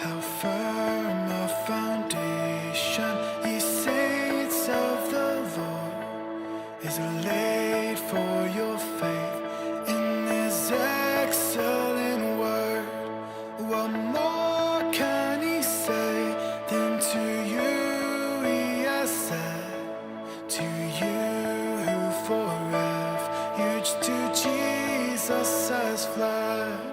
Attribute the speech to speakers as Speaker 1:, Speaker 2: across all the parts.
Speaker 1: How firm a foundation, ye saints of the Lord, is laid for your faith in this excellent word. What more can he say than to you he has said, to you who for refuge to Jesus has fled?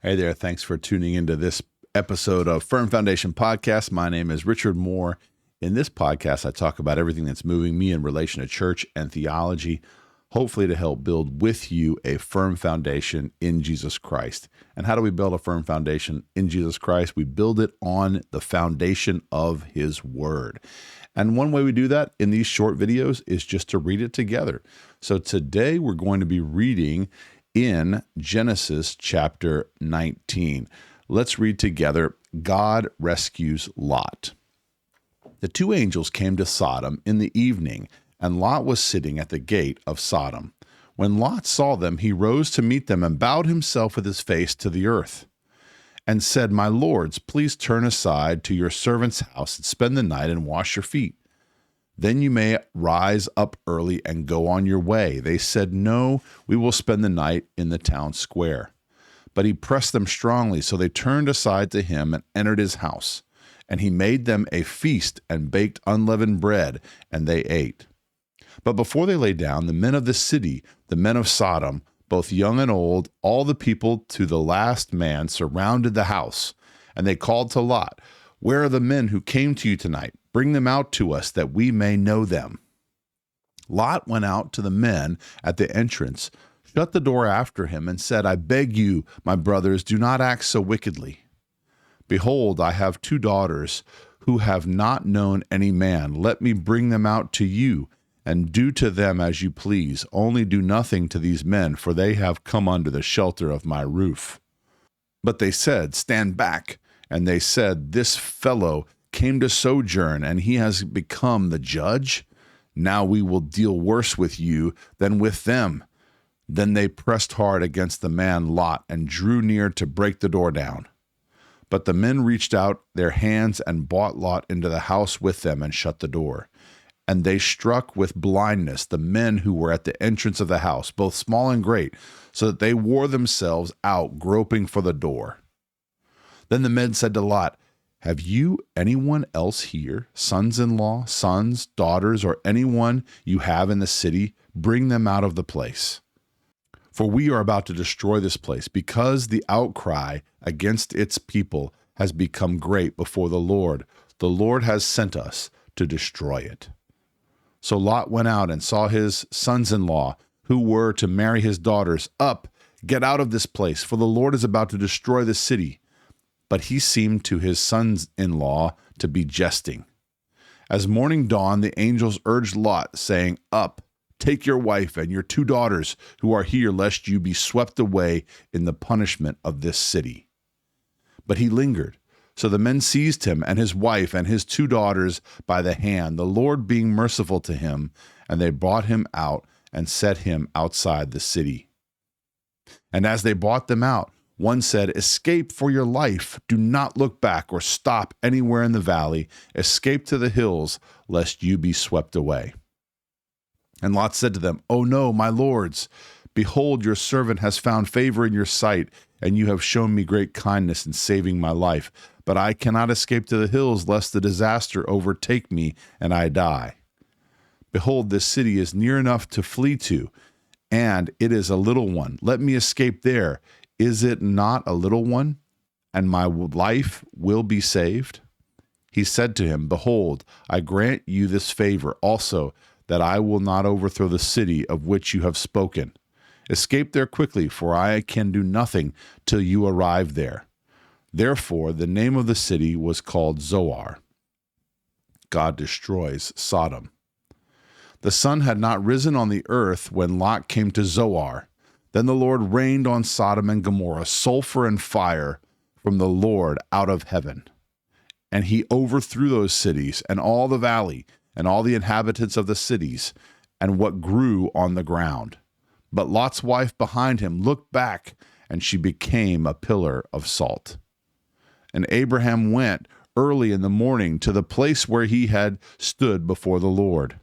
Speaker 2: Hey there, thanks for tuning into this episode of Firm Foundation Podcast. My name is Richard Moore. In this podcast, I talk about everything that's moving me in relation to church and theology, hopefully to help build with you a firm foundation in Jesus Christ. And how do we build a firm foundation in Jesus Christ? We build it on the foundation of His Word. And one way we do that in these short videos is just to read it together. So today we're going to be reading in Genesis chapter 19. Let's read together. God rescues Lot. The two angels came to Sodom in the evening, and Lot was sitting at the gate of Sodom. When Lot saw them, he rose to meet them and bowed himself with his face to the earth and said, "My lords, please turn aside to your servant's house and spend the night and wash your feet. Then you may rise up early and go on your way." They said, "No, we will spend the night in the town square." But he pressed them strongly, so they turned aside to him and entered his house. And he made them a feast and baked unleavened bread, and they ate. But before they lay down, the men of the city, the men of Sodom, both young and old, all the people to the last man, surrounded the house. And they called to Lot, "Where are the men who came to you tonight? Bring them out to us, that we may know them." Lot went out to the men at the entrance, shut the door after him, and said, "I beg you, my brothers, do not act so wickedly. Behold, I have 2 daughters who have not known any man. Let me bring them out to you, and do to them as you please. Only do nothing to these men, for they have come under the shelter of my roof." But they said, "Stand back." And they said, "This fellow came to sojourn, and he has become the judge. Now we will deal worse with you than with them." Then they pressed hard against the man Lot and drew near to break the door down. But the men reached out their hands and brought Lot into the house with them and shut the door. And they struck with blindness the men who were at the entrance of the house, both small and great, so that they wore themselves out groping for the door. Then the men said to Lot, "Have you anyone else here, sons-in-law, sons, daughters, or anyone you have in the city? Bring them out of the place. For we are about to destroy this place, because the outcry against its people has become great before the Lord. The Lord has sent us to destroy it." So Lot went out and saw his sons-in-law, who were to marry his daughters. "Up, get out of this place, for the Lord is about to destroy the city." But he seemed to his sons-in-law to be jesting. As morning dawned, the angels urged Lot, saying, "Up, take your wife and your 2 daughters who are here, lest you be swept away in the punishment of this city." But he lingered. So the men seized him and his wife and his 2 daughters by the hand, the Lord being merciful to him, and they brought him out and set him outside the city. And as they brought them out, one said, "Escape for your life. Do not look back or stop anywhere in the valley. Escape to the hills, lest you be swept away." And Lot said to them, "Oh no, my lords, behold, your servant has found favor in your sight, and you have shown me great kindness in saving my life. But I cannot escape to the hills, lest the disaster overtake me and I die. Behold, this city is near enough to flee to, and it is a little one. Let me escape there. Is it not a little one? And my life will be saved?" He said to him, "Behold, I grant you this favor also, that I will not overthrow the city of which you have spoken. Escape there quickly, for I can do nothing till you arrive there." Therefore, the name of the city was called Zoar. God destroys Sodom. The sun had not risen on the earth when Lot came to Zoar. Then the Lord rained on Sodom and Gomorrah sulfur and fire from the Lord out of heaven. and he overthrew those cities and all the valley and all the inhabitants of the cities and what grew on the ground. But Lot's wife behind him looked back, and she became a pillar of salt. And Abraham went early in the morning to the place where he had stood before the Lord.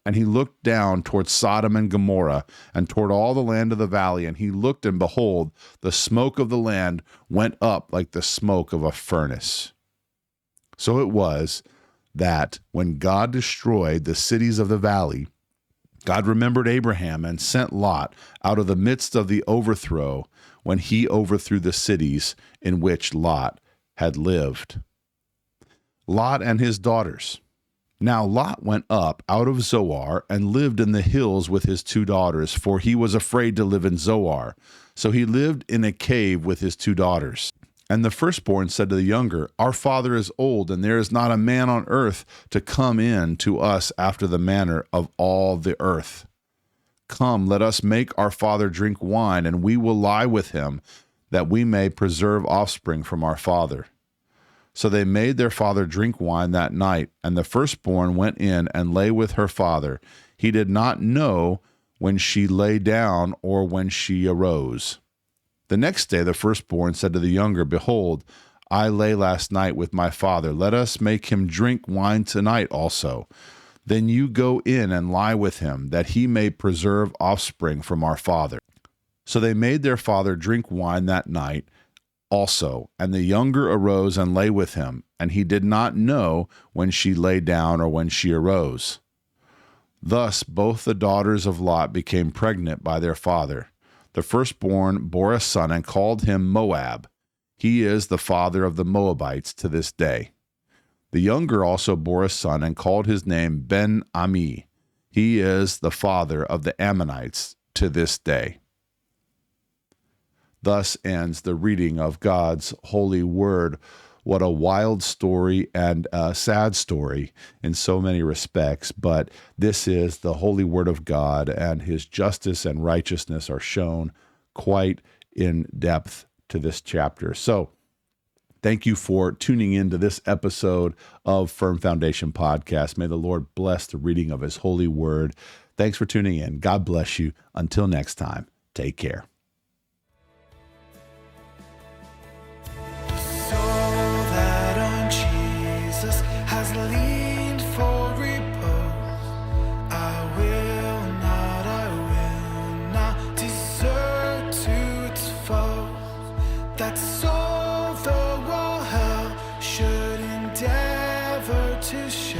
Speaker 2: And he looked down toward Sodom and Gomorrah and toward all the land of the valley. And he looked, and behold, the smoke of the land went up like the smoke of a furnace. So it was that when God destroyed the cities of the valley, God remembered Abraham and sent Lot out of the midst of the overthrow when he overthrew the cities in which Lot had lived. Lot and his daughters. Now Lot went up out of Zoar and lived in the hills with his 2 daughters, for he was afraid to live in Zoar. So he lived in a cave with his 2 daughters. And the firstborn said to the younger, Our father is old, and there is not a man on earth to come in to us after the manner of all the earth. Come, let us make our father drink wine, and we will lie with him, that we may preserve offspring from our father. So they made their father drink wine that night, and the firstborn went in and lay with her father. He did not know when she lay down or when she arose. The next day the firstborn said to the younger, Behold, I lay last night with my father. Let us make him drink wine tonight also. Then you go in and lie with him, that he may preserve offspring from our father. So they made their father drink wine that night also, and the younger arose and lay with him, and he did not know when she lay down or when she arose. Thus both the daughters of Lot became pregnant by their father. The firstborn bore a son and called him Moab. He is the father of the Moabites to this day. The younger also bore a son and called his name Ben-Ami. He is the father of the Ammonites to this day. Thus ends the reading of God's holy word. What a wild story and a sad story in so many respects, but this is the holy word of God, and his justice and righteousness are shown quite in depth to this chapter. So thank you for tuning into this episode of Firm Foundation Podcast. May the Lord bless the reading of his holy word. Thanks for tuning in. God bless you. Until next time, take care.
Speaker 1: Has leaned for repose. I will not desert to its foes. That's all the world hell should endeavor to show.